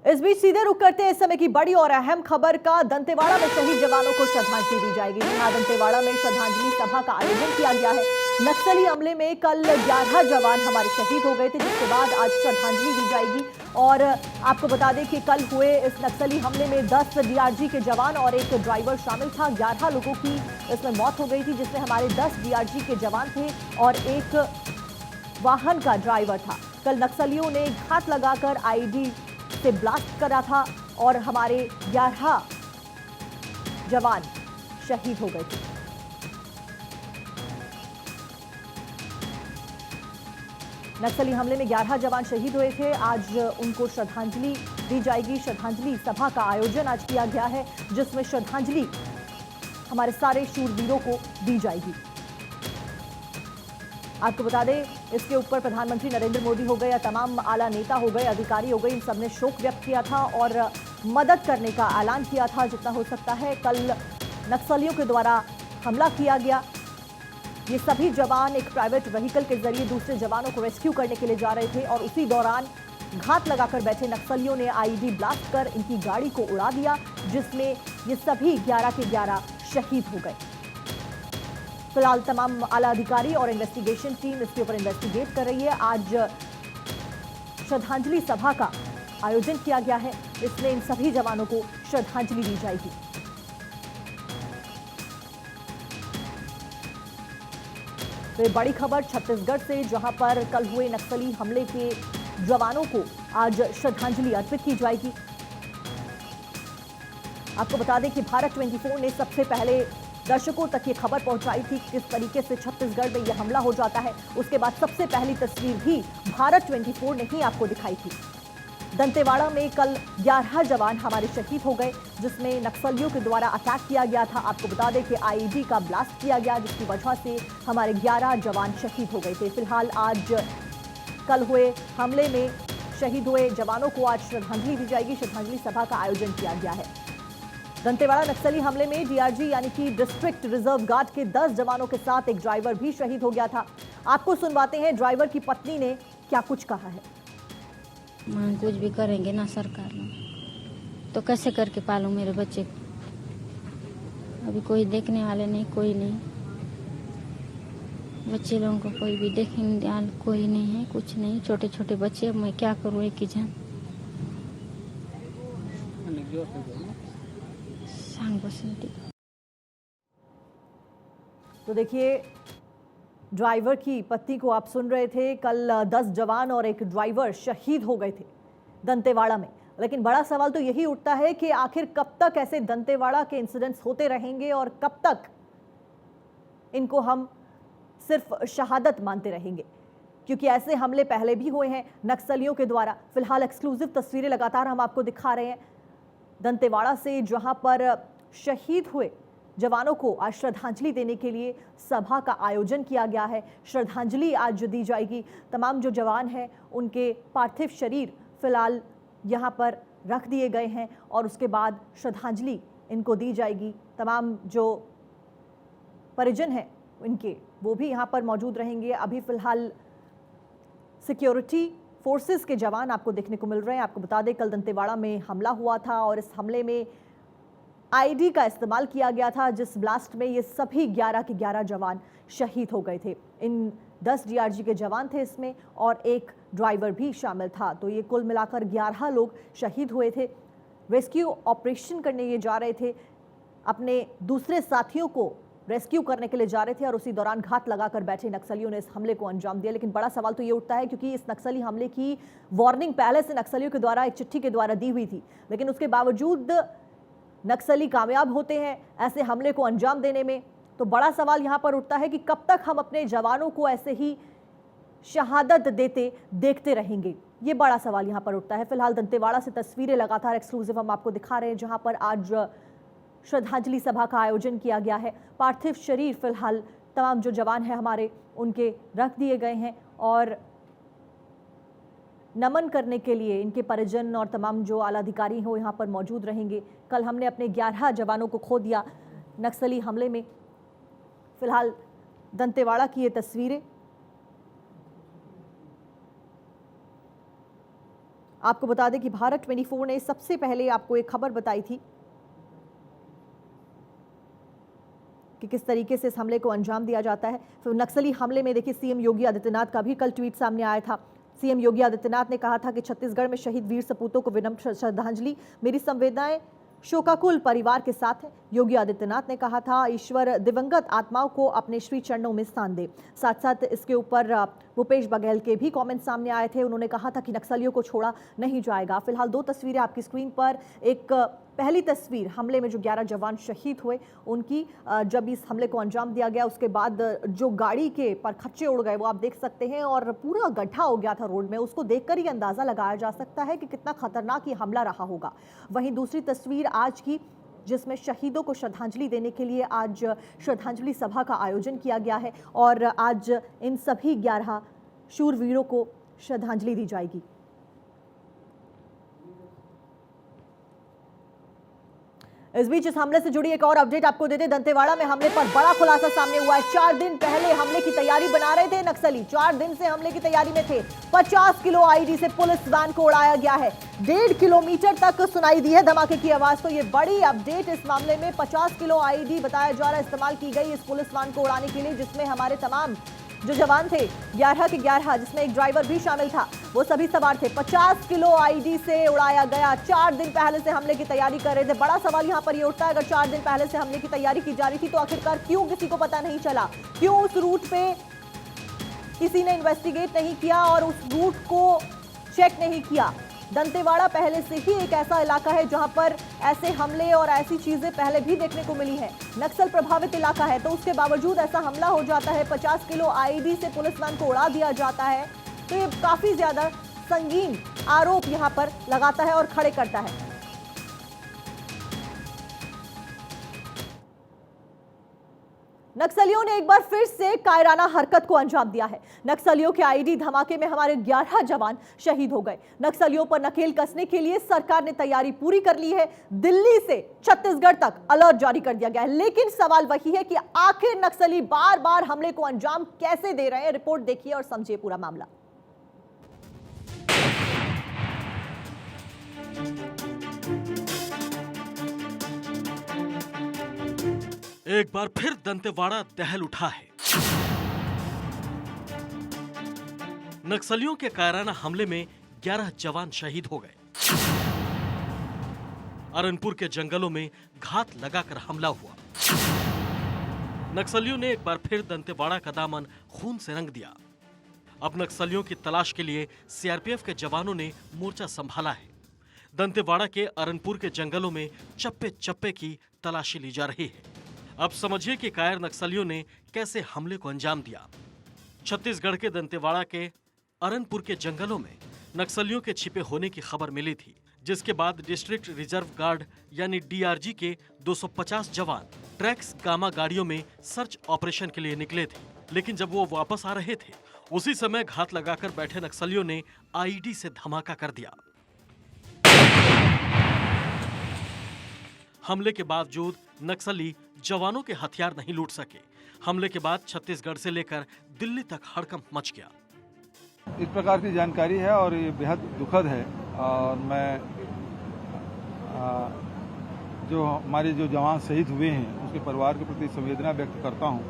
इस बीच सीधे रुख करते हैं इस समय की बड़ी और अहम खबर का। दंतेवाड़ा में शहीद जवानों को श्रद्धांजलि दी जाएगी। यहां दंतेवाड़ा में श्रद्धांजलि सभा का आयोजन किया गया है। नक्सली हमले में कल 11 जवान हमारे शहीद हो गए थे, जिसके बाद आज श्रद्धांजलि दी जाएगी। और आपको बता दें कि कल हुए इस नक्सली हमले में 10 डीआरजी के जवान और एक ड्राइवर शामिल था। 11 लोगों की इसमें मौत हो गई थी, जिसमें हमारे 10 डीआरजी के जवान थे और एक वाहन का ड्राइवर था। कल नक्सलियों ने घात लगाकर आईडी से ब्लास्ट करा था और हमारे 11 जवान शहीद हो गए थे। नक्सली हमले में 11 जवान शहीद हुए थे। आज उनको श्रद्धांजलि दी जाएगी। श्रद्धांजलि सभा का आयोजन आज किया गया है, जिसमें श्रद्धांजलि हमारे सारे शूरवीरों को दी जाएगी। आपको बता दें, इसके ऊपर प्रधानमंत्री नरेंद्र मोदी हो गए या तमाम आला नेता हो गए, अधिकारी हो गए, इन सबने शोक व्यक्त किया था और मदद करने का ऐलान किया था जितना हो सकता है। कल नक्सलियों के द्वारा हमला किया गया। ये सभी जवान एक प्राइवेट व्हीकल के जरिए दूसरे जवानों को रेस्क्यू करने के लिए जा रहे थे और उसी दौरान घात लगाकर बैठे नक्सलियों ने आईडी ब्लास्ट कर इनकी गाड़ी को उड़ा दिया, जिसमें ये सभी 11 के 11 शहीद हो गए। फिलहाल तमाम आला अधिकारी और इन्वेस्टिगेशन टीम इसके ऊपर इन्वेस्टिगेट कर रही है। आज श्रद्धांजलि सभा का आयोजन किया गया है, इसमें इन सभी जवानों को श्रद्धांजलि दी जाएगी। तो बड़ी खबर छत्तीसगढ़ से, जहां पर कल हुए नक्सली हमले के जवानों को आज श्रद्धांजलि अर्पित की जाएगी। आपको बता दें कि भारत 24 ने सबसे पहले दर्शकों तक ये खबर पहुंचाई थी किस तरीके से छत्तीसगढ़ में यह हमला हो जाता है। उसके बाद सबसे पहली तस्वीर भी भारत 24 ने ही आपको दिखाई थी। दंतेवाड़ा में कल 11 जवान हमारे शहीद हो गए, जिसमें नक्सलियों के द्वारा अटैक किया गया था। आपको बता दें कि आईडी का ब्लास्ट किया गया, जिसकी वजह से हमारे 11 जवान शहीद हो गए थे। फिलहाल आज कल हुए हमले में शहीद हुए जवानों को आज श्रद्धांजलि दी जाएगी। श्रद्धांजलि सभा का आयोजन किया गया है। दंतेवाड़ा नक्सली हमले में डीआरजी यानी कि डिस्ट्रिक्ट रिजर्व गार्ड के 10 जवानों के साथ एक ड्राइवर भी शहीद हो गया था। आपको सुनवाते हैं ड्राइवर की पत्नी ने क्या कुछ कहा है। मांग कुछ भी करेंगे ना सरकार लोग, तो कैसे करके पालूं मेरे बच्चे को। अभी कोई देखने वाले नहीं, कोई नहीं, बच्चे लोगों को कोई भी देखने वाला कोई नहीं है, कुछ नहीं, छोटे छोटे बच्चे। अब मैं क्या करूं, एक ही जन तो देखिए, ड्राइवर की पत्नी को आप सुन रहे थे। कल 10 जवान और एक ड्राइवर शहीद हो गए थे दंतेवाड़ा में। लेकिन बड़ा सवाल तो यही उठता है कि आखिर कब तक ऐसे दंतेवाड़ा के इंसिडेंट्स होते रहेंगे और कब तक इनको हम सिर्फ शहादत मानते रहेंगे, क्योंकि ऐसे हमले पहले भी हुए हैं नक्सलियों के द्वारा। फिलहाल एक्सक्लूसिव तस्वीरें लगातार हम आपको दिखा रहे हैं दंतेवाड़ा से, जहां पर शहीद हुए जवानों को आज श्रद्धांजलि देने के लिए सभा का आयोजन किया गया है। श्रद्धांजलि आज दी जाएगी। तमाम जो जवान हैं उनके पार्थिव शरीर फिलहाल यहाँ पर रख दिए गए हैं और उसके बाद श्रद्धांजलि इनको दी जाएगी। तमाम जो परिजन हैं इनके, वो भी यहाँ पर मौजूद रहेंगे। अभी फिलहाल सिक्योरिटी फोर्सेस के जवान आपको देखने को मिल रहे हैं। आपको बता दें, कल दंतेवाड़ा में हमला हुआ था और इस हमले में आईडी का इस्तेमाल किया गया था, जिस ब्लास्ट में ये सभी 11 के 11 जवान शहीद हो गए थे। इन 10 डीआरजी के जवान थे इसमें और एक ड्राइवर भी शामिल था। तो ये कुल मिलाकर 11 लोग शहीद हुए थे। रेस्क्यू ऑपरेशन करने ये जा रहे थे, अपने दूसरे साथियों को रेस्क्यू करने के लिए जा रहे थे और उसी दौरान घात लगाकर बैठे नक्सलियों ने इस हमले को अंजाम दिया। लेकिन बड़ा सवाल तो ये उठता है, क्योंकि इस नक्सली हमले की वार्निंग पहले से नक्सलियों के द्वारा एक चिट्ठी के द्वारा दी हुई थी, लेकिन उसके बावजूद नक्सली कामयाब होते हैं ऐसे हमले को अंजाम देने में। तो बड़ा सवाल यहां पर उठता है कि कब तक हम अपने जवानों को ऐसे ही शहादत देते देखते रहेंगे। ये बड़ा सवाल यहां पर उठता है। फिलहाल दंतेवाड़ा से तस्वीरें लगातार एक्सक्लूसिव हम आपको दिखा रहे हैं, जहां पर आज श्रद्धांजलि सभा का आयोजन किया गया है। पार्थिव शरीर फिलहाल तमाम जो जवान हैं हमारे, उनके रख दिए गए हैं और नमन करने के लिए इनके परिजन और तमाम जो आला अधिकारी हो यहाँ पर मौजूद रहेंगे। कल हमने अपने 11 जवानों को खो दिया नक्सली हमले में। फिलहाल दंतेवाड़ा की ये तस्वीरें आपको बता दें कि भारत 24 ने सबसे पहले आपको एक खबर बताई थी कि किस तरीके से इस हमले को अंजाम दिया जाता है। तो नक्सली हमले में देखिए सीएम योगी आदित्यनाथ का भी कल ट्वीट सामने आया था। सीएम योगी आदित्यनाथ ने कहा था कि छत्तीसगढ़ में शहीद वीर सपूतों को विनम्र श्रद्धांजलि, मेरी संवेदनाएं शोकाकुल परिवार के साथ है। योगी आदित्यनाथ ने कहा था ईश्वर दिवंगत आत्माओं को अपने श्री चरणों में स्थान दे। साथ साथ इसके ऊपर भूपेश बघेल के भी कमेंट सामने आए थे। उन्होंने कहा था कि नक्सलियों को छोड़ा नहीं जाएगा। फिलहाल 2 तस्वीरें आपकी स्क्रीन पर। एक पहली तस्वीर हमले में जो 11 जवान शहीद हुए उनकी, जब इस हमले को अंजाम दिया गया उसके बाद जो गाड़ी के परखच्चे उड़ गए वो आप देख सकते हैं और पूरा गड्ढा हो गया था रोड में। उसको देखकर ही अंदाजा लगाया जा सकता है कि कितना खतरनाक ये हमला रहा होगा। वहीं दूसरी तस्वीर आज की, जिसमें शहीदों को श्रद्धांजलि देने के लिए आज श्रद्धांजलि सभा का आयोजन किया गया है और आज इन सभी 11 शूरवीरों को श्रद्धांजलि दी जाएगी। इस बीच इस हमले से जुड़ी एक और अपडेट आपको दे दें। दंतेवाड़ा में हमले पर बड़ा खुलासा सामने हुआ है। 4 दिन पहले हमले की तैयारी बना रहे थे नक्सली। 4 दिन से हमले की तैयारी में थे। 50 किलो आईडी से पुलिस वैन को उड़ाया गया है। 1.5 किलोमीटर तक सुनाई दी है धमाके की आवाज। तो ये बड़ी अपडेट इस मामले में। 50 किलो आईडी बताया जा रहा है इस्तेमाल की गई इस पुलिस वैन को उड़ाने के लिए, जिसमें हमारे तमाम जो जवान थे 11 के 11, जिसमें एक ड्राइवर भी शामिल था, वो सभी सवार थे। 50 किलो आईडी से उड़ाया गया। 4 दिन पहले से हमले की तैयारी कर रहे थे। बड़ा सवाल यहां पर ये उठता है, अगर 4 दिन पहले से हमले की तैयारी की जा रही थी तो आखिरकार क्यों किसी को पता नहीं चला? क्यों उस रूट पे किसी ने इन्वेस्टिगेट नहीं किया और उस रूट को चेक नहीं किया? दंतेवाड़ा पहले से ही एक ऐसा इलाका है जहां पर ऐसे हमले और ऐसी चीजें पहले भी देखने को मिली हैं। नक्सल प्रभावित इलाका है, तो उसके बावजूद ऐसा हमला हो जाता है। 50 किलो आईडी से पुलिस वैन को उड़ा दिया जाता है। तो ये काफी ज्यादा संगीन आरोप यहां पर लगाता है और खड़े करता है। नक्सलियों ने एक बार फिर से कायराना हरकत को अंजाम दिया है। नक्सलियों के आईडी धमाके में हमारे 11 जवान शहीद हो गए। नक्सलियों पर नकेल कसने के लिए सरकार ने तैयारी पूरी कर ली है। दिल्ली से छत्तीसगढ़ तक अलर्ट जारी कर दिया गया है। लेकिन सवाल वही है कि आखिर नक्सली बार बार हमले को अंजाम कैसे दे रहे हैं? रिपोर्ट देखिए और समझिए पूरा मामला। एक बार फिर दंतेवाड़ा दहल उठा है। नक्सलियों के कायराना हमले में 11 जवान शहीद हो गए। अरनपुर के जंगलों में घात लगाकर हमला हुआ। नक्सलियों ने एक बार फिर दंतेवाड़ा का दामन खून से रंग दिया। अब नक्सलियों की तलाश के लिए सीआरपीएफ के जवानों ने मोर्चा संभाला है। दंतेवाड़ा के अरनपुर के जंगलों में चप्पे चप्पे की तलाशी ली जा रही है। अब समझिए कि कायर नक्सलियों ने कैसे हमले को अंजाम दिया। छत्तीसगढ़ के दंतेवाड़ा के अरनपुर के जंगलों में नक्सलियों के छिपे होने की खबर मिली थी, जिसके बाद डिस्ट्रिक्ट रिजर्व गार्ड यानी डीआरजी के 250 जवान ट्रैक्स गामा गाड़ियों में सर्च ऑपरेशन के लिए निकले थे। लेकिन जब वो वापस आ रहे थे, उसी समय घात लगाकर बैठे नक्सलियों ने आईडी से धमाका कर दिया। हमले के बावजूद नक्सली जवानों के हथियार नहीं लूट सके। हमले के बाद छत्तीसगढ़ से लेकर दिल्ली तक हड़कंप मच गया। इस प्रकार की जानकारी है और ये बेहद दुखद है। और मैं जो हमारे जो जवान शहीद हुए हैं उसके परिवार के प्रति संवेदना व्यक्त करता हूँ।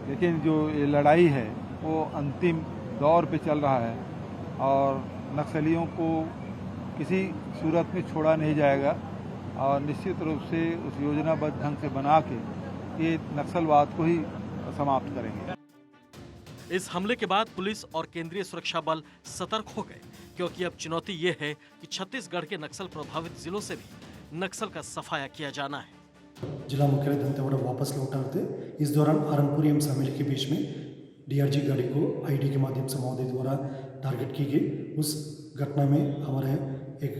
लेकिन जो ये लड़ाई है वो अंतिम दौर पे चल रहा है और नक्सलियों को किसी सूरत में छोड़ा नहीं जाएगा और निश्चित रूप से उस योजनाबद्ध ढंग से बना के ये नक्सलवाद को ही समाप्त करेंगे। इस हमले के बाद पुलिस और केंद्रीय सुरक्षा बल सतर्क हो गए, क्योंकि अब चुनौती ये है कि छत्तीसगढ़ के नक्सल प्रभावित जिलों से भी नक्सल का सफाया किया जाना है। जिला मुख्यालय दंतेवाड़ा वापस लौटा थे। इस दौरान अरनपुर एवं शामिल के बीच में डीआरजी गाड़ी को आईडी के माध्यम से महोदय द्वारा टारगेट की गई। उस घटना में हमारे एक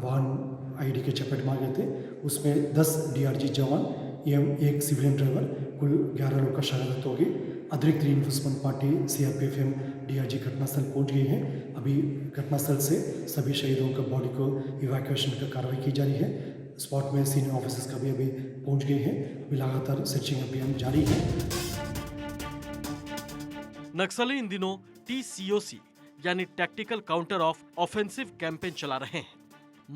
वाहन आईडी के चपेट मार गए थे। उसमें 10 डीआरजी जवान एवं एक सिविलियन ड्राइवर, कुल 11 लोग का शहादत हो गई। अतिरिक्त रीइंफोर्समेंट पार्टी सीआरपीएफ एवं डीआरजी घटनास्थल पहुंच गई है। अभी घटनास्थल से सभी शहीदों का बॉडी को इवैक्यूएशन का कार्रवाई की जा रही है। स्पॉट में सीनियर ऑफिसर्स का भी अभी पहुंच गए हैं। अभी लगातार सर्चिंग अभियान जारी है। नक्सली इन दिनों टीसीओसी यानी tactical counter of offensive campaign चला रहे हैं।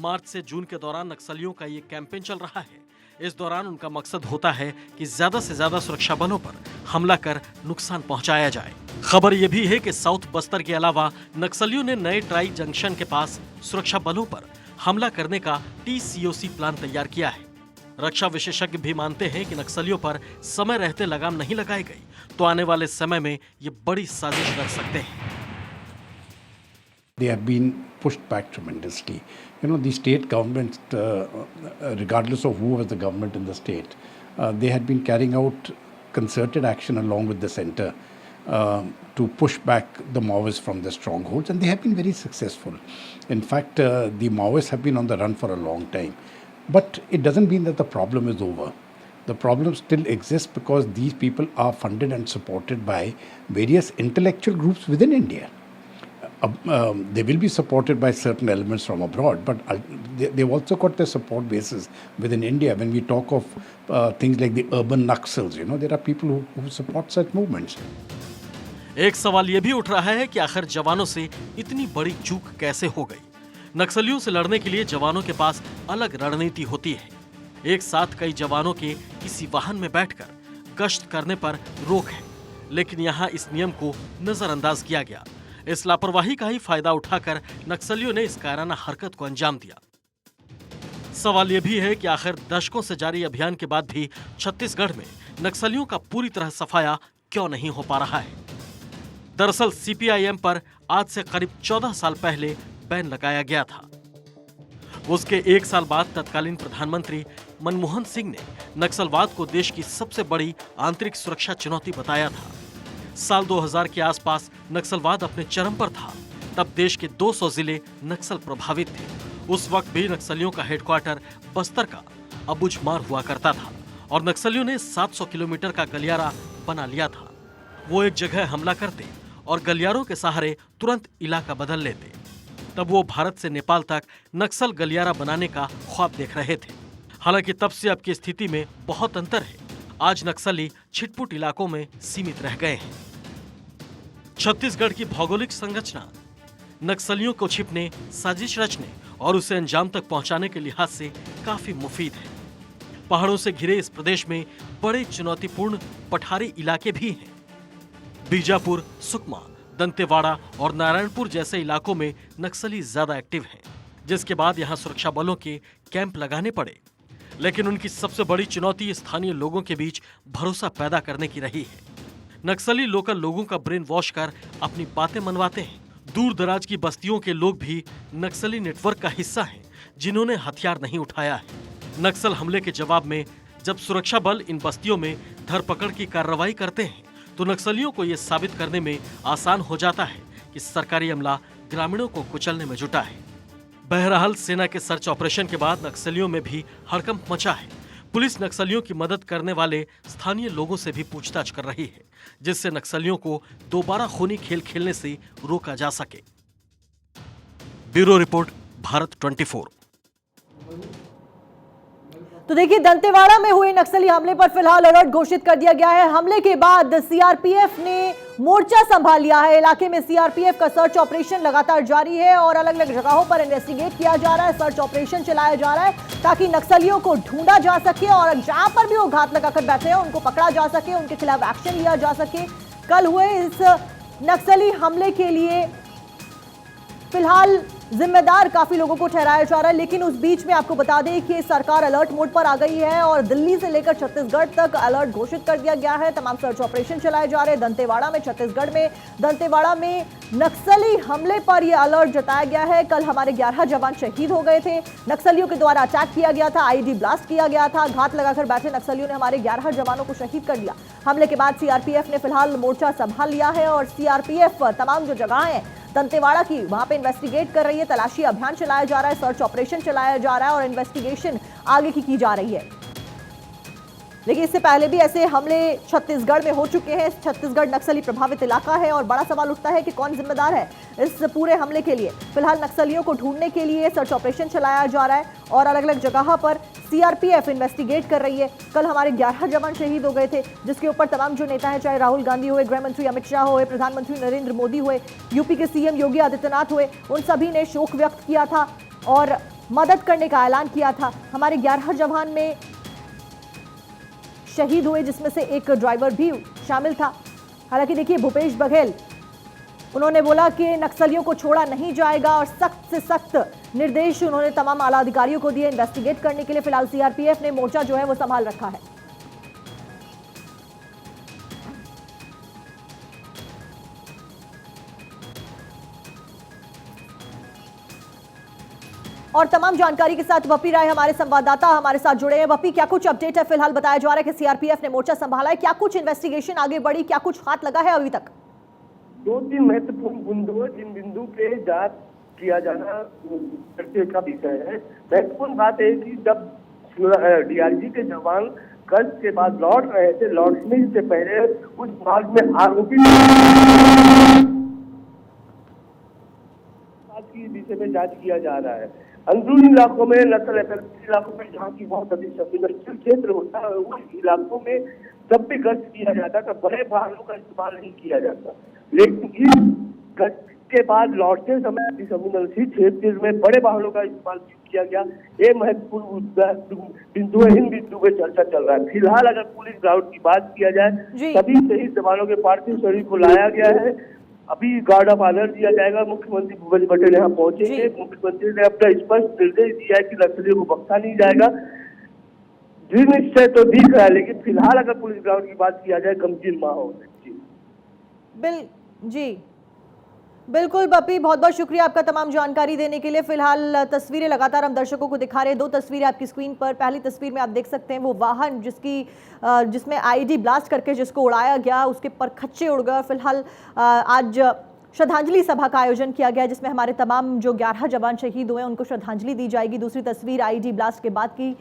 मार्च से जून के दौरान नक्सलियों का ये कैंपेन चल रहा है। इस दौरान उनका मकसद होता है कि ज्यादा से ज्यादा सुरक्षा बलों पर हमला कर नुकसान पहुंचाया जाए। खबर यह भी है कि साउथ बस्तर के अलावा नक्सलियों ने नए ट्राई जंक्शन के पास सुरक्षा बलों पर हमला करने का TCOC प्लान तैयार किया है। रक्षा विशेषज्ञ भी मानते हैं कि नक्सलियों पर समय रहते लगाम नहीं लगाई गई तो आने वाले समय में ये बड़ी साजिश रच सकते हैं। They have been pushed back tremendously. You know, the state government, regardless of who was the government in the state, they had been carrying out concerted action along with the center to push back the Maoists from their strongholds, and they have been very successful. In fact, the Maoists have been on the run for a long time. But it doesn't mean that the problem is over. The problem still exists because these people are funded and supported by various intellectual groups within India. They will be supported by certain elements from abroad, but they've also got their support bases within India. When we talk of things like the urban Naxals, you know, there are people who support such movements. एक सवाल ये भी उठ रहा है कि आखिर जवानों से इतनी बड़ी चूक कैसे हो गई। नक्सलियों से लड़ने के लिए जवानों के पास अलग रणनीति होती है। एक साथ कई जवानों के किसी वाहन में बैठकर गश्त करने पर रोक है, लेकिन यहाँ इस नियम को नजरअंदाज किया गया। इस लापरवाही का ही फायदा उठाकर नक्सलियों ने इस कायराना हरकत को अंजाम दिया। सवाल यह भी है कि आखिर दशकों से जारी अभियान के बाद भी छत्तीसगढ़ में नक्सलियों का पूरी तरह सफाया क्यों नहीं हो पा रहा है। दरअसल CPIM पर आज से करीब 14 साल पहले बैन लगाया गया था। उसके एक साल बाद तत्कालीन प्रधानमंत्री मनमोहन सिंह ने नक्सलवाद को देश की सबसे बड़ी आंतरिक सुरक्षा चुनौती बताया था। साल 2000 के आसपास नक्सलवाद अपने चरम पर था। तब देश के 200 जिले नक्सल प्रभावित थे। उस वक्त भी नक्सलियों का हेडक्वार्टर बस्तर का अबुझमार हुआ करता था और नक्सलियों ने 700 किलोमीटर का गलियारा बना लिया था। वो एक जगह हमला करते और गलियारों के सहारे तुरंत इलाका बदल लेते। तब वो भारत से नेपाल तक नक्सल गलियारा बनाने का ख्वाब देख रहे थे। हालांकि तब से अब की स्थिति में बहुत अंतर है। आज नक्सली छिटपुट इलाकों में सीमित रह गए हैं। छत्तीसगढ़ की भौगोलिक संरचना नक्सलियों को छिपने, साजिश रचने और उसे अंजाम तक पहुंचाने के लिहाज से काफी मुफीद है। पहाड़ों से घिरे इस प्रदेश में बड़े चुनौतीपूर्ण पठारी इलाके भी हैं। बीजापुर, सुकमा, दंतेवाड़ा और नारायणपुर जैसे इलाकों में नक्सली ज्यादा एक्टिव हैं, जिसके बाद यहां सुरक्षा बलों के कैंप लगाने पड़े। लेकिन उनकी सबसे बड़ी चुनौती स्थानीय लोगों के बीच भरोसा पैदा करने की रही है। नक्सली लोकल लोगों का ब्रेन वॉश कर अपनी बातें मनवाते हैं। दूर दराज की बस्तियों के लोग भी नक्सली नेटवर्क का हिस्सा हैं, जिन्होंने हथियार नहीं उठाया है। नक्सल हमले के जवाब में जब सुरक्षा बल इन बस्तियों में धरपकड़ की कार्रवाई करते हैं तो नक्सलियों को यह साबित करने में आसान हो जाता है कि सरकारी अमला ग्रामीणों को कुचलने में जुटा है। बहरहाल सेना के सर्च ऑपरेशन के बाद नक्सलियों में भी हड़कंप मचा है। पुलिस नक्सलियों की मदद करने वाले स्थानीय लोगों से भी पूछताछ कर रही है, जिससे नक्सलियों को दोबारा खूनी खेल खेलने से रोका जा सके। Bureau report, Bharat 24। तो देखिए, दंतेवाड़ा में हुए नक्सली हमले पर फिलहाल अलर्ट घोषित कर दिया गया है। हमले के बाद CRPF ने मोर्चा संभाल लिया है। इलाके में CRPF का सर्च ऑपरेशन लगातार जारी है और अलग अलग जगहों पर इन्वेस्टिगेट किया जा रहा है, सर्च ऑपरेशन चलाया जा रहा है ताकि नक्सलियों को ढूंढा जा सके और जहां पर भी वो घात लगाकर बैठे हैं उनको पकड़ा जा सके, उनके खिलाफ एक्शन लिया जा सके। कल हुए इस नक्सली हमले के लिए फिलहाल जिम्मेदार काफी लोगों को ठहराया जा रहा है, लेकिन उस बीच में आपको बता दें कि सरकार अलर्ट मोड पर आ गई है और दिल्ली से लेकर छत्तीसगढ़ तक अलर्ट घोषित कर दिया गया है। तमाम सर्च ऑपरेशन चलाए जा रहे हैं। दंतेवाड़ा में, छत्तीसगढ़ में, दंतेवाड़ा में नक्सली हमले पर यह अलर्ट जताया गया है। कल हमारे 11 जवान शहीद हो गए थे। नक्सलियों के द्वारा अटैक किया गया था, IED ब्लास्ट किया गया था। घात लगाकर बैठे नक्सलियों ने हमारे 11 जवानों को शहीद कर दिया। हमले के बाद CRPF ने फिलहाल मोर्चा संभाल लिया है और CRPF तमाम जो जगह है दंतेवाड़ा की, वहां पे इन्वेस्टिगेट कर रही है। तलाशी अभियान चलाया जा रहा है, सर्च ऑपरेशन चलाया जा रहा है और इन्वेस्टिगेशन आगे की जा रही है। लेकिन इससे पहले भी ऐसे हमले छत्तीसगढ़ में हो चुके हैं। छत्तीसगढ़ नक्सली प्रभावित इलाका है और बड़ा सवाल उठता है कि कौन जिम्मेदार है इस पूरे हमले के लिए। फिलहाल नक्सलियों को ढूंढने के लिए सर्च ऑपरेशन चलाया जा रहा है और अलग अलग जगह पर सीआरपीएफ इन्वेस्टिगेट कर रही है। कल हमारे 11 जवान शहीद हो गए थे, जिसके ऊपर तमाम जो नेता हैं, चाहे राहुल गांधी हुए, गृह मंत्री अमित शाह हुए, प्रधानमंत्री नरेंद्र मोदी हुए, यूपी के सीएम योगी आदित्यनाथ हुए, उन सभी ने शोक व्यक्त किया था और मदद करने का ऐलान किया था। हमारे 11 जवान में शहीद हुए, जिसमें से एक ड्राइवर भी शामिल था। हालांकि देखिए, भूपेश बघेल उन्होंने बोला कि नक्सलियों को छोड़ा नहीं जाएगा और सख्त से सख्त निर्देश उन्होंने तमाम आला अधिकारियों को दिए इन्वेस्टिगेट करने के लिए। फिलहाल सीआरपीएफ ने मोर्चा जो है वो संभाल रखा है। और तमाम जानकारी के साथ वपी राय हमारे संवाददाता हमारे साथ जुड़े हैं। वपी, क्या कुछ अपडेट है? फिलहाल बताया जा रहा है कि सीआरपीएफ ने मोर्चा संभाला है, क्या कुछ इन्वेस्टिगेशन आगे बढ़ी, क्या कुछ हाथ लगा है अभी तक? 2-3 महत्वपूर्ण बिंदु जिन बिंदु पे जांच किया जाना चर्चे का विषय है। महत्वपूर्ण बात है कि जब डीआरजी के जवान गश्त के बाद लौट रहे थे, लौटने से पहले उस मार्ग में आरोपी की विषय में जांच किया जा रहा है। अंदरूनी इलाकों में, नक्सल इलाकों में, जहाँ की बहुत अधिक संवेदनशील क्षेत्र होता है, उन इलाकों में जब भी गश्त किया जाता है तो बड़े वाहनों का इस्तेमाल नहीं किया जाता। लेकिन इस गश्त के बाद लौटते समय संवेदनशील क्षेत्र में बड़े वाहनों का इस्तेमाल किया गया। ये महत्वपूर्ण बिंदु है, इन बिंदु पे चर्चा चल रहा है। फिलहाल अगर पुलिस ग्राउंड की बात किया जाए, सभी शहीद जवानों के पार्थिव शरीर को लाया गया है। अभी गार्ड ऑफ ऑनर दिया जाएगा। मुख्यमंत्री भूपेश बघेल यहाँ पहुंचेंगे। मुख्यमंत्री ने अपना स्पष्ट निर्देश दिया है कि नक्सलियों को बख्शा नहीं जाएगा। दृढ़ निश्चय तो दिख रहा है, लेकिन फिलहाल अगर पुलिस ग्राउंड की बात किया जाए, गंभीर माहौल है। जी बिल्कुल बपी, बहुत बहुत शुक्रिया आपका तमाम जानकारी देने के लिए। फिलहाल तस्वीरें लगातार हम दर्शकों को दिखा रहे हैं। 2 तस्वीरें आपकी स्क्रीन पर। पहली तस्वीर में आप देख सकते हैं वो वाहन जिसमें आईडी ब्लास्ट करके जिसको उड़ाया गया, उसके परखच्चे उड़ गए। फिलहाल आज श्रद्धांजलि सभा का आयोजन किया गया, जिसमें हमारे तमाम जो 11 जवान शहीद हुए उनको श्रद्धांजलि दी जाएगी। दूसरी तस्वीर आईडी ब्लास्ट के बाद की